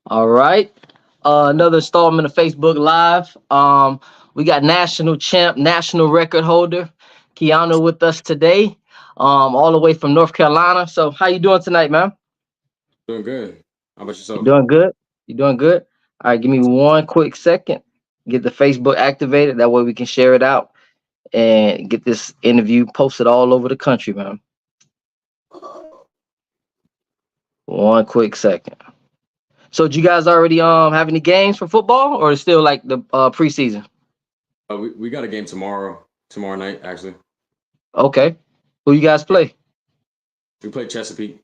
All right. Another installment of Facebook Live. We got national champ, national record holder, Keanu with us today, all the way from North Carolina. So, how you doing tonight, man? Doing good. How about You yourself? doing good? You doing good? All right, give me one quick second. Get the Facebook activated. That way we can share it out and get this interview posted all over the country, man. One quick second. So, did you guys already have any games for football, or it's still like the preseason? We got a game tomorrow night actually. Okay. Who you guys Yeah, play? we play Chesapeake.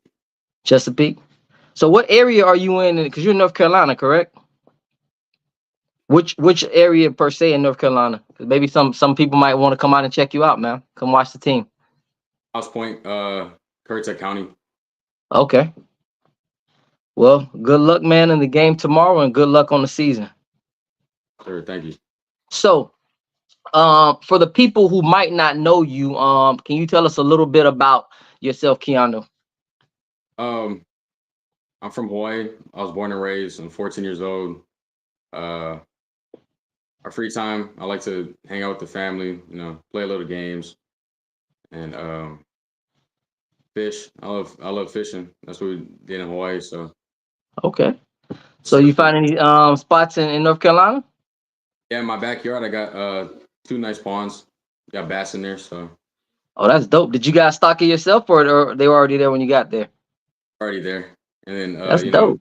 Chesapeake. So what area are you in? Because you're in North Carolina, correct? Which area per se in North Carolina? Because maybe some people might want to come out and check you out, man. Come watch the team. House Point, Currituck County. Okay. Well, good luck, man, in the game tomorrow, and good luck on the season. Sure, thank you. So, for the people who might not know you, can you tell us a little bit about yourself, Keanu? Um, I'm from Hawaii. I was born and raised. I'm 14 years old. Uh, our free time, I like to hang out with the family. Play a little games and fish. I love fishing. That's what we did in Hawaii. So Okay. So you find surfing. any spots in North Carolina? Yeah, in my backyard, I got two nice ponds. Got bass in there, so Oh, that's dope. Did you guys stock it yourself, or they were already there when you got there? already there. And then That's dope.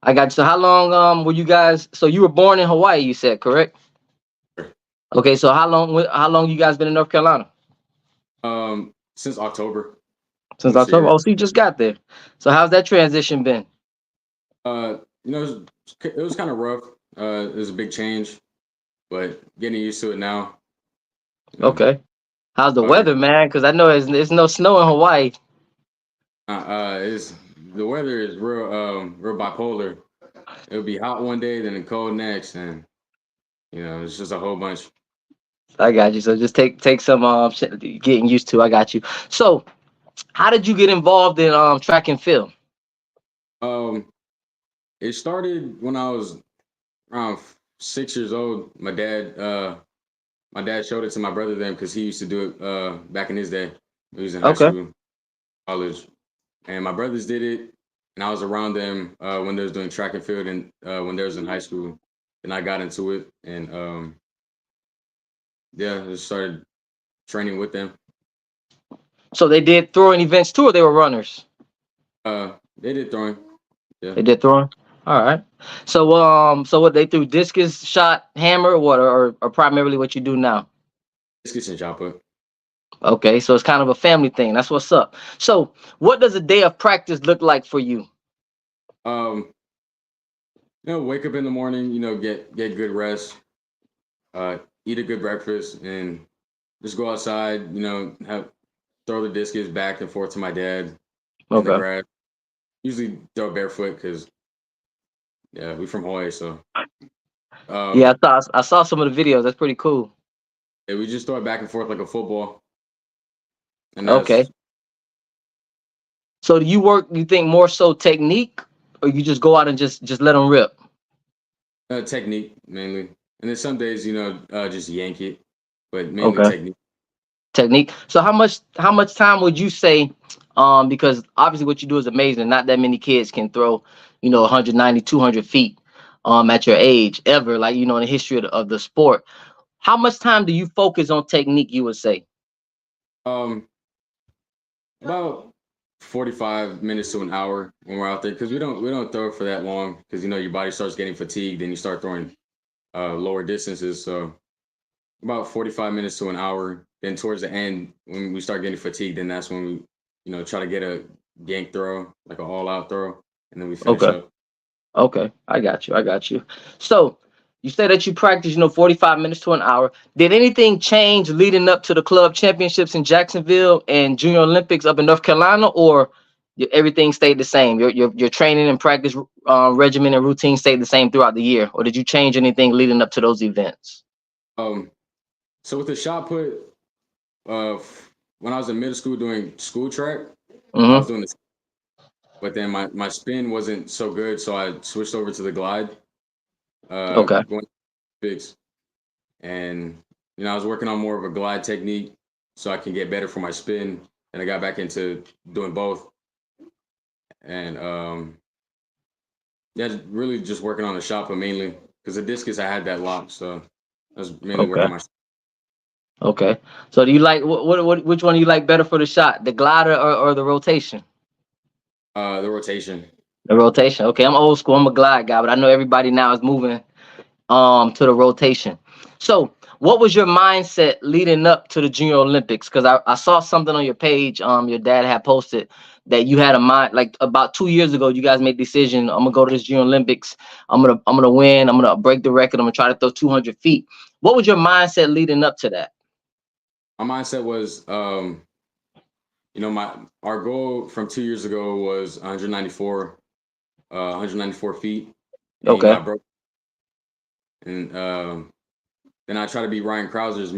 I got you. So how long were you guys? So you were born in Hawaii, you said, correct? Okay, so how long you guys been in North Carolina? Since October, Since almost a October. year. Oh, so you just got there. So how's that transition been? Uh, it was kind of rough. It was a big change, but getting used to it now. You know, Okay. How's the about weather, man? Because I know it's no snow in Hawaii. it's the weather is real bipolar. It'll be hot one day, then cold next, and it's just a whole bunch. I got you. So just take some getting used to. I got you. So how did you get involved in track and field? Um, it started when I was around 6 years old. My dad showed it to my brother then because he used to do it back in his day. He was in high Okay. school, college, and my brothers did it, and I was around them when they was doing track and field, and when they was in high school, and I got into it, and yeah, just started training with them. So they did throwing events too, or they were runners? They did throwing, yeah, They did throwing. All right. So what they threw discus, shot, hammer, what, or primarily what you do now? discus and shot put. Okay, so it's kind of a family thing. That's what's up. So, what does a day of practice look like for you? Um, wake up in the morning, get good rest, eat a good breakfast, and just go outside. Have throw the discus back and forth to my dad in the Okay. grass. Usually throw barefoot because yeah, we from Hawaii, so Yeah, um, I saw some of the videos. That's pretty cool. yeah, we just throw it back and forth like a football, and Okay. that's So, do you work? You think more so technique, or you just go out and just let them rip? technique mainly. And then some days, just yank it, but mainly Okay. technique. Technique. So, how much time would you say? Because obviously what you do is amazing. Not that many kids can throw, 190, 200 feet, at your age ever. Like in the history of the sport. How much time do you focus on technique? You would say. Um, about 45 minutes to an hour when we're out there because we don't throw it for that long because your body starts getting fatigued and you start throwing lower distances. So about 45 minutes to an hour. Then towards the end, when we start getting fatigued, then that's when we, try to get a gank throw, like an all out throw, and then we finish Okay. up. Okay, I got you. I got you. So you say that you practice, 45 minutes to an hour. Did anything change leading up to the club championships in Jacksonville and Junior Olympics up in North Carolina, or everything stayed the same? Your training and practice regimen and routine stayed the same throughout the year, or did you change anything leading up to those events? Um, so with the shot put, when I was in middle school doing school track, I was Mm-hmm. doing this. but then my spin wasn't so good, so I switched over to the glide. Okay. Going fix, and I was working on more of a glide technique so I can get better for my spin. And I got back into doing both, and yeah, really just working on the shot, but mainly because the discus I had that lock, so I was mainly working Okay. on my Okay. So do you like which one do you like better for the shot, the glider or the rotation? the rotation. The rotation. Okay, I'm old school. I'm a glide guy, but I know everybody now is moving to the rotation. So what was your mindset leading up to the Junior Olympics? Because I saw something on your page. Your dad had posted that you had a mind like about 2 years ago. You guys made the decision. I'm gonna go to this Junior Olympics. I'm gonna win. I'm gonna break the record. I'm gonna try to throw 200 feet. What was your mindset leading up to that? My mindset was, my our goal from 2 years ago was 194 feet, and Okay. I broke, and then I tried to beat Ryan Krauser's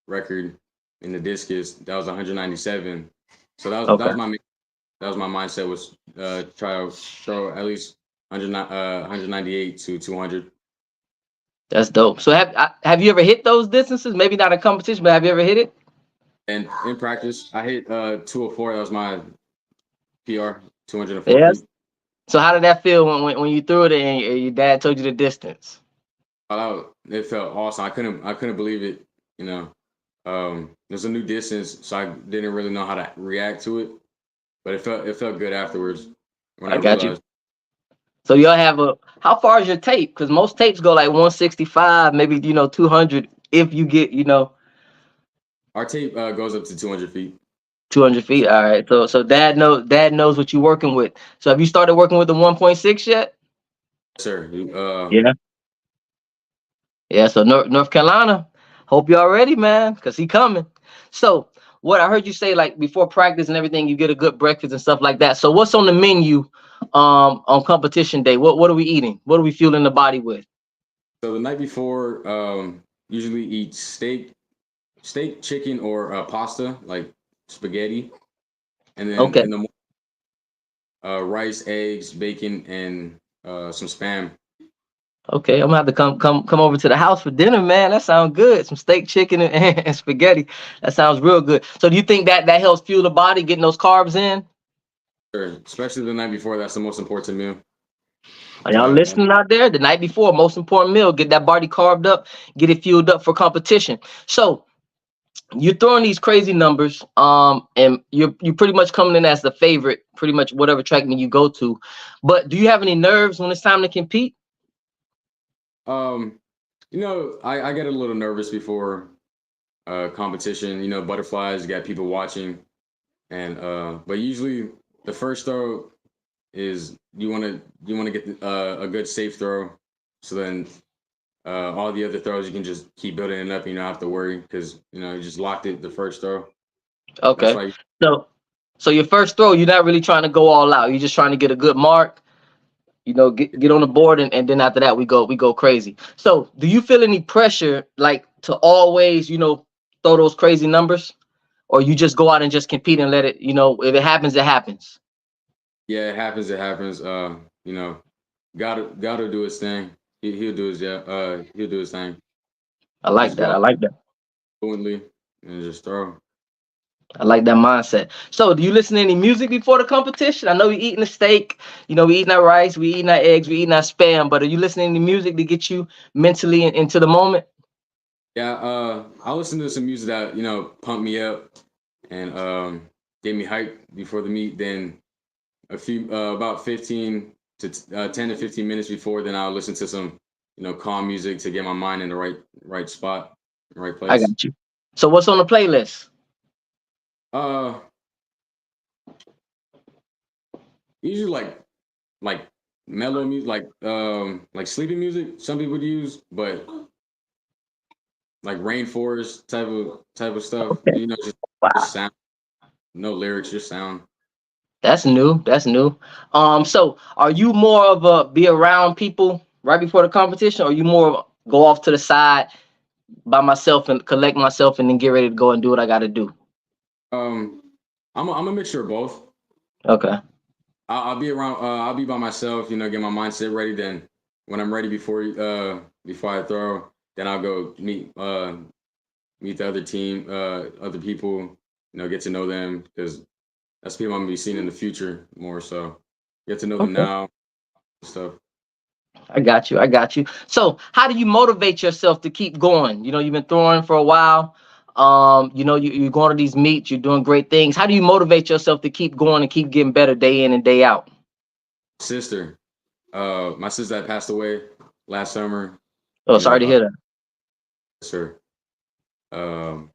record in the discus. That was 197. So Okay. that was my mindset was try to throw at least 198 to 200. That's dope. So have you ever hit those distances? Maybe not a competition, but have you ever hit it? And in practice, I hit 204. That was my PR, 204 Yes. feet. So how did that feel when you threw it and your dad told you the distance? It felt awesome. I couldn't believe it. There's a new distance, so I didn't really know how to react to it. But it felt good afterwards when I I got you. realized So y'all have a how far is your tape? Because most tapes go like 165, maybe 200 if you get our tape goes up to 200 feet. 200 feet. All right. So dad knows what you're working with. So have you started working with the 1.6 yet? Sir. Yeah. Yeah. So North Carolina, hope y'all ready, man, because he coming. So what I heard you say like before practice and everything, you get a good breakfast and stuff like that. So what's on the menu on competition day? What are we eating? What are we fueling the body with? So the night before, usually eat steak, chicken, or pasta like spaghetti, and then Okay. in the rice, eggs, bacon, and some spam. Okay, I'm gonna have to come over to the house for dinner, man. That sounds good. Some steak, chicken, and spaghetti. That sounds real good. So do you think that helps fuel the body, getting those carbs in? Sure. Especially the night before, that's the most important meal. Are y'all And listening out there? The night before, most important meal. Get that body carved up, get it fueled up for competition. So you're throwing these crazy numbers, and you're pretty much coming in as the favorite, pretty much whatever track meet you go to. But do you have any nerves when it's time to compete? um, I get a little nervous before competition. Butterflies, you got people watching, and but usually the first throw is you want to get a good safe throw, so then all the other throws you can just keep building it up. And you don't have to worry because you just locked it the first throw. That's Okay. why. So so your first throw, you're not really trying to go all out. You're just trying to get a good mark, get on the board, and then after that we go crazy. So do you feel any pressure like to always, throw those crazy numbers? Or you just go out and just compete and let it, if it happens, it happens. Yeah, it happens. It happens. You know, gotta do his thing. He'll do his thing. I like Just go that. I out like that. fluently and just throw. I like that mindset. So do you listen to any music before the competition? I know you're eating a steak, we eating our rice, we eating our eggs, we eating our spam, but are you listening to music to get you mentally into the moment? Yeah, I listen to some music that pump me up and get me hyped before the meet. Then about 15 to 10 to 15 minutes before, then I'll listen to some calm music to get my mind in the right spot, right I place. got you. So what's on the playlist? Uh, Usually like mellow music, like sleeping music. Some people use, but like rainforest type of stuff. Okay. Just Wow. sound, no lyrics, just sound. That's new. That's new. So are you more of a be around people right before the competition, or you more of a go off to the side by myself and collect myself and then get ready to go and do what I got to do? Um, I'm a mixture of both. Okay. I'll be around. I'll be by myself. You know, get my mindset ready. Then when I'm ready before I throw, then I'll go meet the other team, other people. You know, get to know them because that's people I'm gonna be seeing in the future more. So get to know them Okay. now and stuff. I got you. I got you. So, how do you motivate yourself to keep going? You've been throwing for a while. You're going to these meets, you're doing great things. How do you motivate yourself to keep going and keep getting better day in and day out? Sister, my sister that passed away last summer. Oh, You know, sorry to hear that. sir. Um,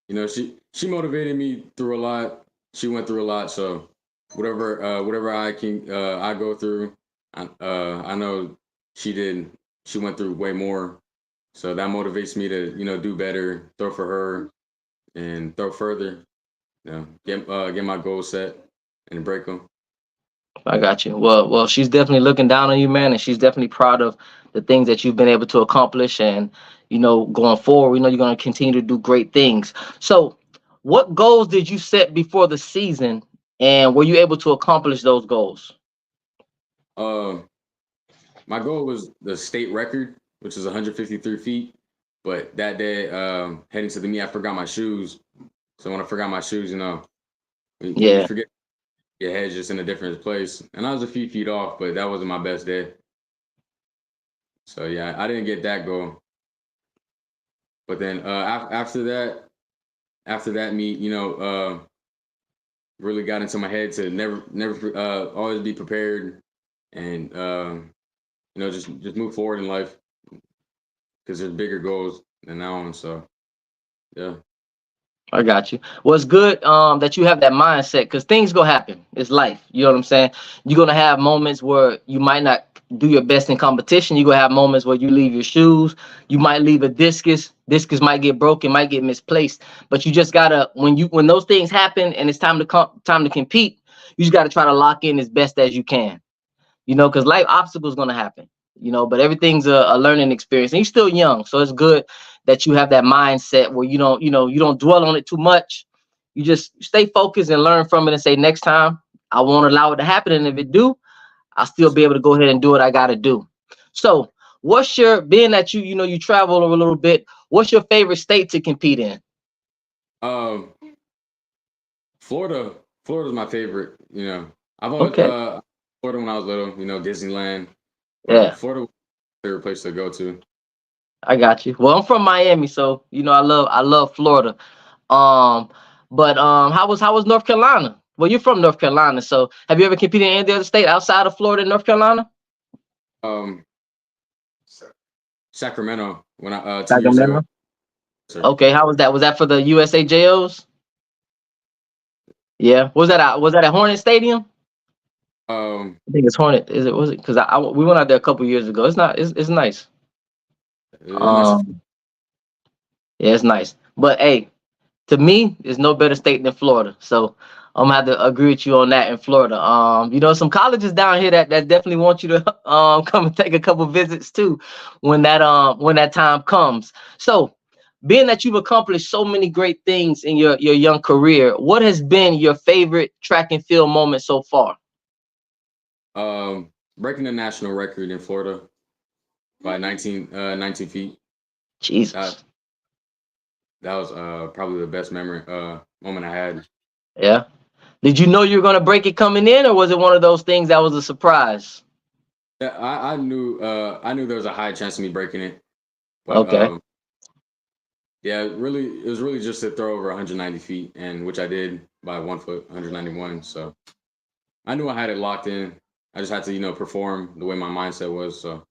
you know, she motivated me through a lot. She went through a lot, so whatever I go through, I know she did. She went through way more, so that motivates me to do better, throw for her, and throw further. Get my goals set and break them. I got you. Well, she's definitely looking down on you, man, and she's definitely proud of the things that you've been able to accomplish. And going forward, we know you're going to continue to do great things. So, what goals did you set before the season, and were you able to accomplish those goals? Uh, my goal was the state record, which is 153 feet. But that day, heading to the meet, I forgot my shoes. So when I forgot my shoes, when you Yeah, forget your head's just in a different place. And I was a few feet off, but that wasn't my best day. So yeah, I didn't get that goal. But then after that meet, really got into my head to never always be prepared and just move forward in life because there's bigger goals than that one. So yeah. I got you. Well, it's good that you have that mindset because things gonna happen. It's life. You know what I'm saying? You're gonna have moments where you might not do your best in competition. You're gonna have moments where you leave your shoes. You might leave a discus. Discus might get broken, might get misplaced. But you just gotta when those things happen and it's time to compete, you just gotta try to lock in as best as you can. Because life obstacles gonna happen. But everything's a learning experience, and you're still young, so it's good that you have that mindset where you don't dwell on it too much. You just stay focused and learn from it, and say next time I won't allow it to happen, and if it do, I'll still be able to go ahead and do what I got to do. So, what's your being that you travel a little bit? What's your favorite state to compete in? Um, Florida, Florida's my favorite. I've always Okay, Florida when I was little. Disneyland, but yeah. Florida was my favorite place to go to. I got you. Well, I'm from Miami, so I love Florida. Um, but how was North Carolina? Well, you're from North Carolina, so have you ever competed in any other state outside of Florida and North Carolina? Um, Sacramento when I 2 years ago, Sacramento. sir. Okay, how was that? Was that for the USAJOs? Yeah. Was that at Hornet Stadium? Um, I think it's Hornet. Was it? Because we went out there a couple years ago. It's not. It's nice. it's nice. Um, yeah, it's nice. But hey, to me, there's no better state than Florida. So I'm gonna have to agree with you on that in Florida. Some colleges down here that definitely want you to come and take a couple visits too when that time comes. So being that you've accomplished so many great things in your young career, what has been your favorite track and field moment so far? Breaking the national record in Florida by 19 feet. That Jesus. that was probably the best memory moment I had. Yeah. Did you know you were gonna break it coming in, or was it one of those things that was a surprise? Yeah, I knew there was a high chance of me breaking it, but Okay. yeah, it was really just to throw over 190 feet, and which I did by 1 foot, 191. So I knew I had it locked in. I just had to perform the way my mindset was. So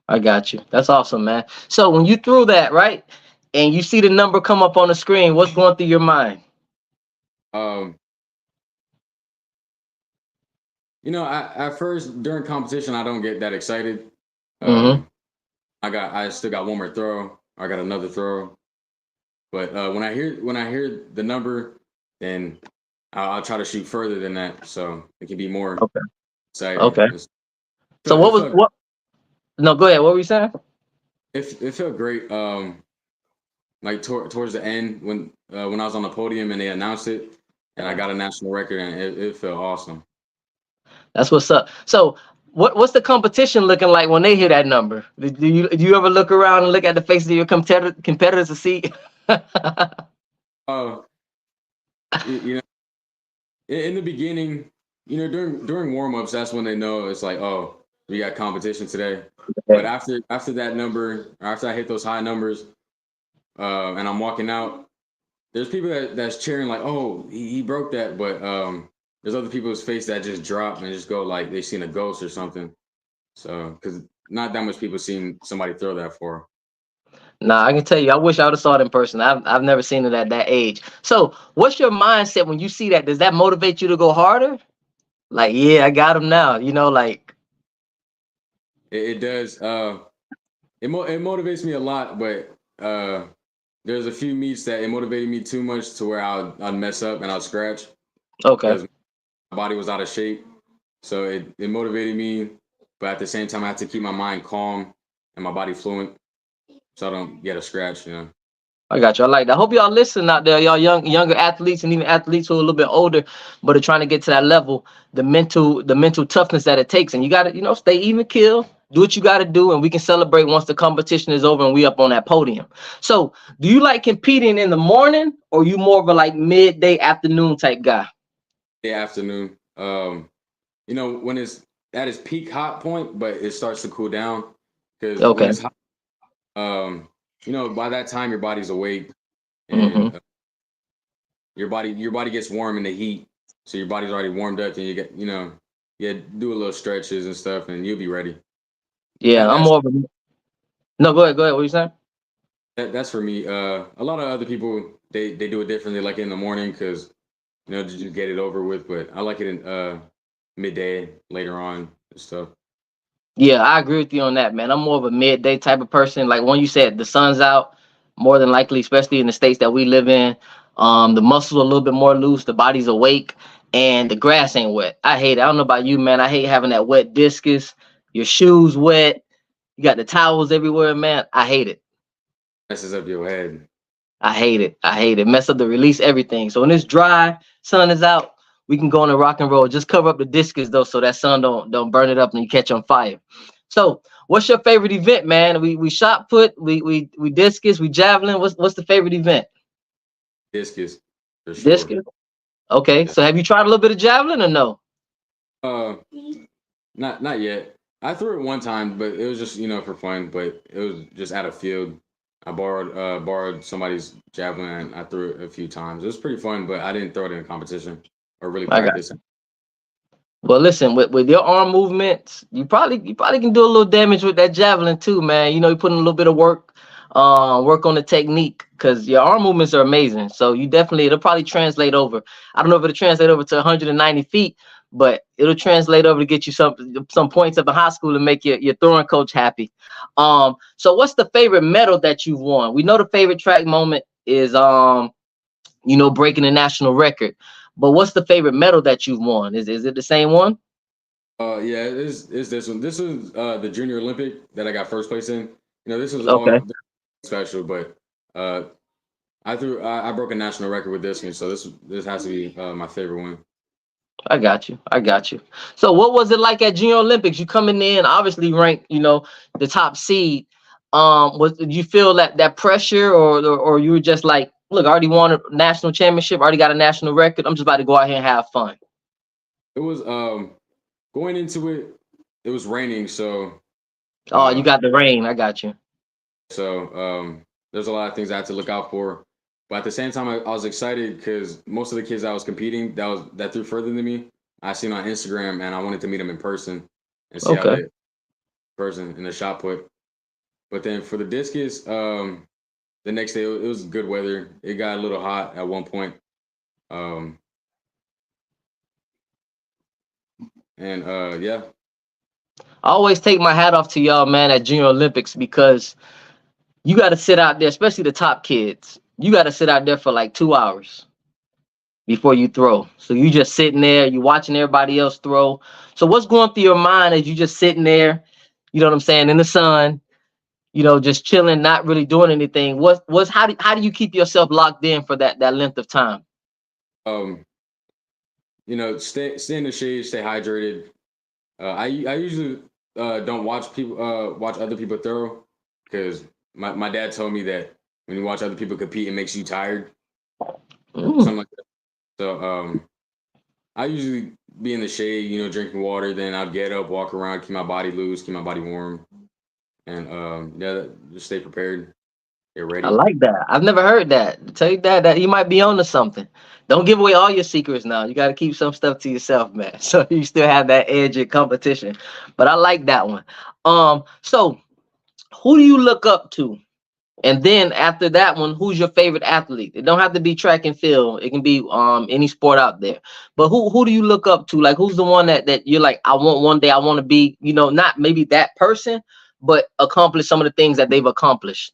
I got you. That's awesome, man. So when you threw that, right, and you see the number come up on the screen, what's going through your mind? um, at first during competition, I don't get that excited. Mm-hmm. Um, I still got one more throw. I got another throw. But when I hear the number, then I'll try to shoot further than that, so it can be more Okay. exciting. Okay. So It what was felt what? No, go ahead. What were you saying? it felt great. Like towards the end when I was on the podium and they announced it, and I got a national record, and it felt awesome. That's what's up. So what's the competition looking like when they hear that number? Do you ever look around and look at the faces of your competitors to see? Uh, you know, in the beginning, during warm ups, that's when they know it's like, oh, we got competition today. But Okay. after that number, or after I hit those high numbers, and I'm walking out, there's people that's cheering like, oh, he broke that. But there's other people's face that just drop and just go like they seen a ghost or something. So because not that much people seen somebody throw that for. Nah, I can tell you, I wish I would have saw it in person. I've never seen it at that age. So, what's your mindset when you see that? Does that motivate you to go harder? Like, yeah, I got him now. Like, It does. It motivates me a lot, but there's a few meets that it motivated me too much to where I'd mess up and I'll scratch okay, because my body was out of shape. So it motivated me, but at the same time I have to keep my mind calm and my body fluent so I don't get a scratch. I got you. I like that. I hope y'all listen out there, y'all younger athletes and even athletes who are a little bit older, but are trying to get to that level. The mental toughness that it takes, and you got to stay even kill. Do what you got to do, and we can celebrate once the competition is over and we up on that podium. So, do you like competing in the morning, or you more of a like midday afternoon type guy? The afternoon. When it's at its peak hot point, but it starts to cool down because when Okay. it's hot, by that time your body's awake Hmm. and your body gets warm in the heat, so your body's already warmed up, and you do a little stretches and stuff, and you'll be ready. Yeah, That I'm that's more of a no. Go ahead. Go ahead. What you saying? that's for me. A lot of other people they do it differently, like in the morning, because to just get it over with. But I like it in midday, later on and stuff. Yeah, I agree with you on that, man. I'm more of a midday type of person. Like when you said the sun's out, more than likely, especially in the states that we live in, the muscles are a little bit more loose, the body's awake, and the grass ain't wet. I hate it. I don't know about you, man. I hate having that wet discus, your shoes wet, you got the towels everywhere, man. I hate it. Messes up your head. I hate it. I hate it. Mess up the release, everything. So when it's dry, sun is out, we can go on a rock and roll. Just cover up the discus though, so that sun don't burn it up and you catch on fire. So what's your favorite event, man? We shot put, we discus, we javelin. What's the favorite event? Discus for sure. Discus. Okay. Yeah. So have you tried a little bit of javelin or no? Uh, not yet. I threw it one time, but it was just for fun. But it was just at a field. I borrowed somebody's javelin and I threw it a few times. It was pretty fun, but I didn't throw it in a competition or really I got. practice. Well, listen, with your arm movements, you probably can do a little damage with that javelin too, man. You put in a little bit of work on the technique because your arm movements are amazing. So it'll probably translate over. I don't know if it'll translate over to 190 feet, but it'll translate over to get you some points up in high school and make your throwing coach happy. So what's the favorite medal that you've won? We know the favorite track moment is breaking the national record. But what's the favorite medal that you've won? Is it the same one? Yeah, it's this one. This is the Junior Olympic that I got first place in. This was Okay, all special, but uh, I broke a national record with this one, so this has to be my favorite one. I got you. I got you. So what was it like at Junior Olympics? You coming in, obviously ranked, the top seed. Did you feel that pressure, or you were just like, look, I already won a national championship, already got a national record. I'm just about to go out here and have fun. It was going into it. It was raining, so Oh, you uh, got the rain. I got you. there's a lot of things I had to look out for. But at the same time, I was excited because most of the kids I was competing that threw further than me, I seen on Instagram, and I wanted to meet them in person and see how Okay. they person in the shot put. But then for the discus, the next day it was good weather. It got a little hot at one point, um, and yeah, I always take my hat off to y'all, man, at Junior Olympics because you got to sit out there, especially the top kids. You got to sit out there for like 2 hours before you throw. So you just sitting there, you watching everybody else throw. So what's going through your mind as you just sitting there, you know what I'm saying, in the sun, just chilling, not really doing anything. How do you keep yourself locked in for that length of time? stay in the shade, stay hydrated. I usually don't watch other people throw because my dad told me that when you watch other people compete, it makes you tired or Mm, something like that. So I usually be in the shade, drinking water. Then I'd get up, walk around, keep my body loose, keep my body warm, and yeah, just stay prepared, get I ready. like that. I've never heard that. Tell you that you might be onto something. Don't give away all your secrets now. You got to keep some stuff to yourself, man. So you still have that edge in competition. But I like that one. So who do you look up to? And then after that one, who's your favorite athlete? It don't have to be track and field. It can be any sport out there. But who do you look up to? Like who's the one that you're like, I want one day I want to be, not maybe that person, but accomplish some of the things that they've accomplished.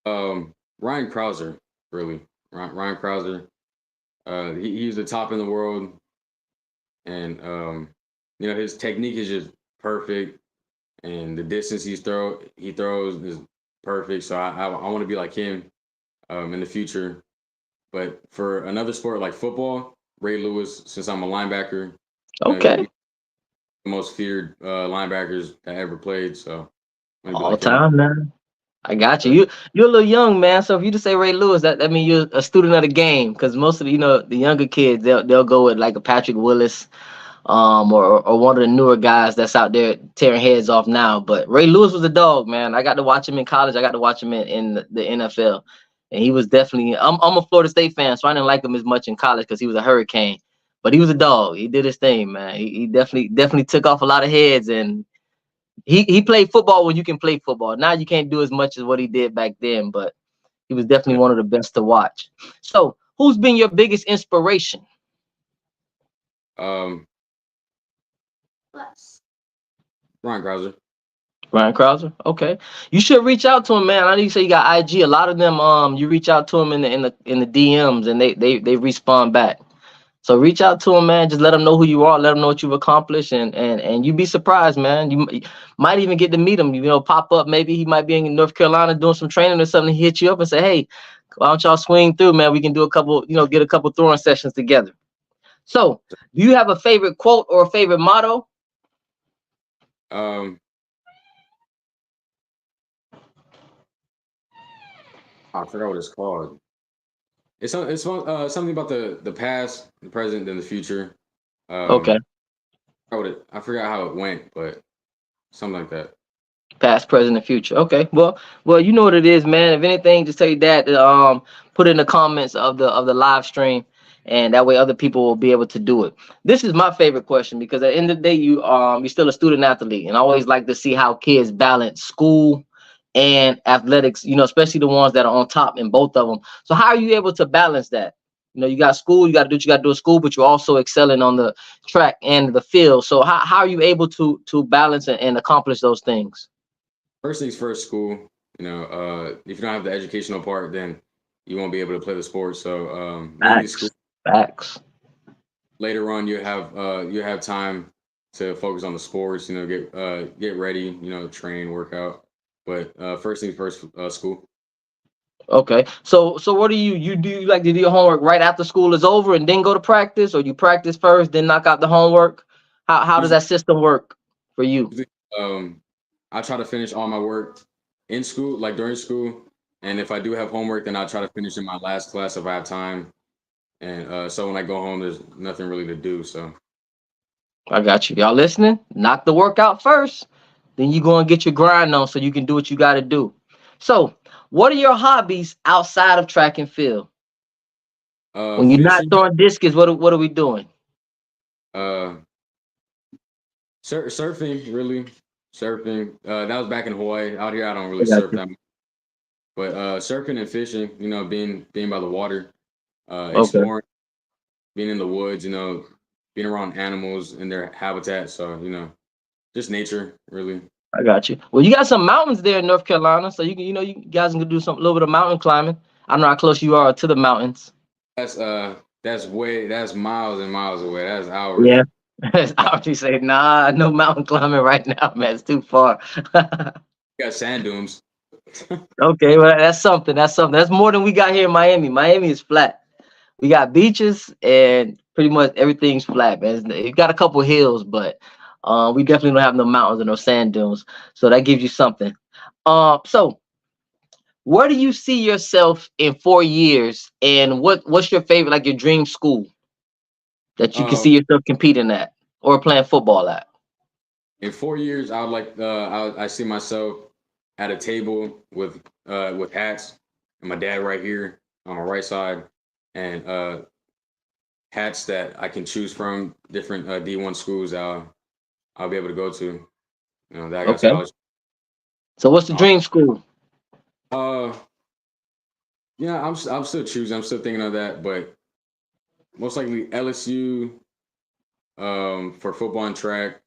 Ryan Krauser, really, Ryan Krauser. He's the top in the world, and his technique is just perfect, and the distance he throws is perfect. So I want to be like him in the future. But for another sport like football, Ray Lewis, since I'm a linebacker, Okay. he's the most feared linebackers that ever played. So I'm gonna be All like him. time, man. I got you. But You're a little young, man. So if you just say Ray Lewis, that means you're a student of the game. Because most of the younger kids, they'll go with like a Patrick Willis, or one of the newer guys that's out there tearing heads off now. But Ray Lewis was a dog, man. I got to watch him in college. I got to watch him in the NFL, and he was definitely. I'm a Florida State fan, so I didn't like him as much in college because he was a hurricane. But he was a dog. He did his thing, man. He definitely took off a lot of heads, and he played football when you can play football. Now you can't do as much as what he did back then, but he was definitely yeah, one of the best to watch. So, who's been your biggest inspiration? um, Ryan Krauser. Ryan Krauser. Okay, you should reach out to him, man. I know you say you got IG. A lot of them, you reach out to them in the DMs, and they respond back. So reach out to him, man. Just let him know who you are. Let him know what you've accomplished, and you'd be surprised, man. You might even get to meet him. Pop up. Maybe he might be in North Carolina doing some training or something. He hit you up and say, "Hey, why don't y'all swing through, man? We can do a couple, get a couple throwing sessions together." So, do you have a favorite quote or a favorite motto? Um, I forgot what it's called. Something about the past, the present, and the future. Okay. I forgot how it went, but something like that. Past, present, and future. Okay. Well, you know what it is, man. If anything, just tell you that. Put it in the comments of the live stream, and that way other people will be able to do it. This is my favorite question because at the end of the day, you're still a student athlete, and I always like to see how kids balance school and athletics. Especially the ones that are on top in both of them. So how are you able to balance that? You got school, you got to do what you got to do at school, but you're also excelling on the track and the field. So how are you able to balance and accomplish those things? First things first, school. If you don't have the educational part, then you won't be able to play the sport. So mainly school. Facts. Facts. Later on, you have time to focus on the sports. Get ready. Train, workout. But first things first, school. Okay. So what do you do? You like to do your homework right after school is over and then go to practice, or you practice first, then knock out the homework? How does Usually, that system work for you? usually, I try to finish all my work in school, like during school. And if I do have homework, then I try to finish in my last class if I have time. And so when I go home, there's nothing really to do. So I got you. Y'all listening? Knock the work out first, then you go and get your grind on so you can do what you got to do. So, what are your hobbies outside of track and field? When you're not fishing, throwing discus, what are we doing? uh, surfing, really surfing. That was back in Hawaii. Out here, I don't I really got surf you. that much. But surfing and fishing, being by the water, Okay. exploring, being in the woods, being around animals in their habitat. So just nature, really. I got you. Well, you got some mountains there in North Carolina, so you guys can do some little bit of mountain climbing. I don't know how close you are to the mountains. That's miles and miles away. That's hours. Yeah. I actually say, nah, no mountain climbing right now, man. It's too far. We got sand dunes. Okay, well, that's something. That's something. That's more than we got here in Miami. Miami is flat. We got beaches and pretty much everything's flat, man. You got a couple hills, but We definitely don't have no mountains or no sand dunes, so that gives you something. So where do you see yourself in 4 years, and what's your favorite, like your dream school that you can see Um, yourself competing at or playing football at? in 4 years, I would like I see myself at a table with hats and my dad right here on my right side, and hats that I can choose from different D1 schools. I'll be able to go to. You know, that I got Okay. scholarship. So what's the dream school? Uh, yeah, I'm still choosing. I'm still thinking of that, but most likely LSU for football and track,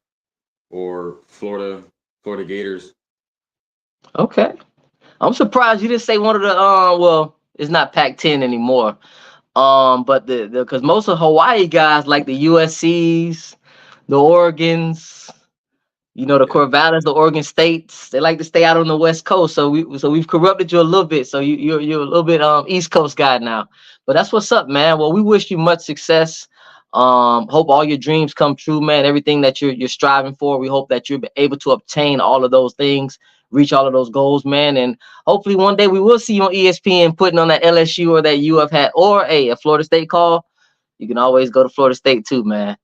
or Florida Gators. Okay. I'm surprised you didn't say one of the well, it's not Pac-10 anymore. But the because most of Hawaii guys like the USC's, the Oregons, the Yeah, Corvallis, the Oregon States, they like to stay out on the West Coast. So we've corrupted you a little bit. So you're a little bit East Coast guy now. But that's what's up, man. Well, we wish you much success. Hope all your dreams come true, man. Everything that you're striving for, we hope that you're able to obtain all of those things, reach all of those goals, man. And hopefully one day we will see you on ESPN putting on that LSU or that UF hat or a Florida State call. You can always go to Florida State too, man.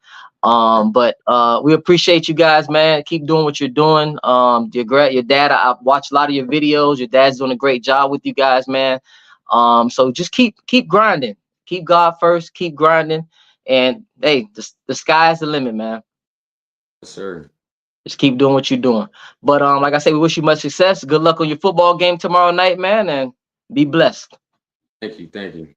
But we appreciate you guys, man. Keep doing what you're doing. Your dad, I watched a lot of your videos. Your dad's doing a great job with you guys, man. So just keep grinding. Keep God first. Keep grinding. And hey, the sky's the limit, man. yes, sir. Just keep doing what you're doing. But like I said, we wish you much success. Good luck on your football game tomorrow night, man, and be blessed. Thank you, thank you.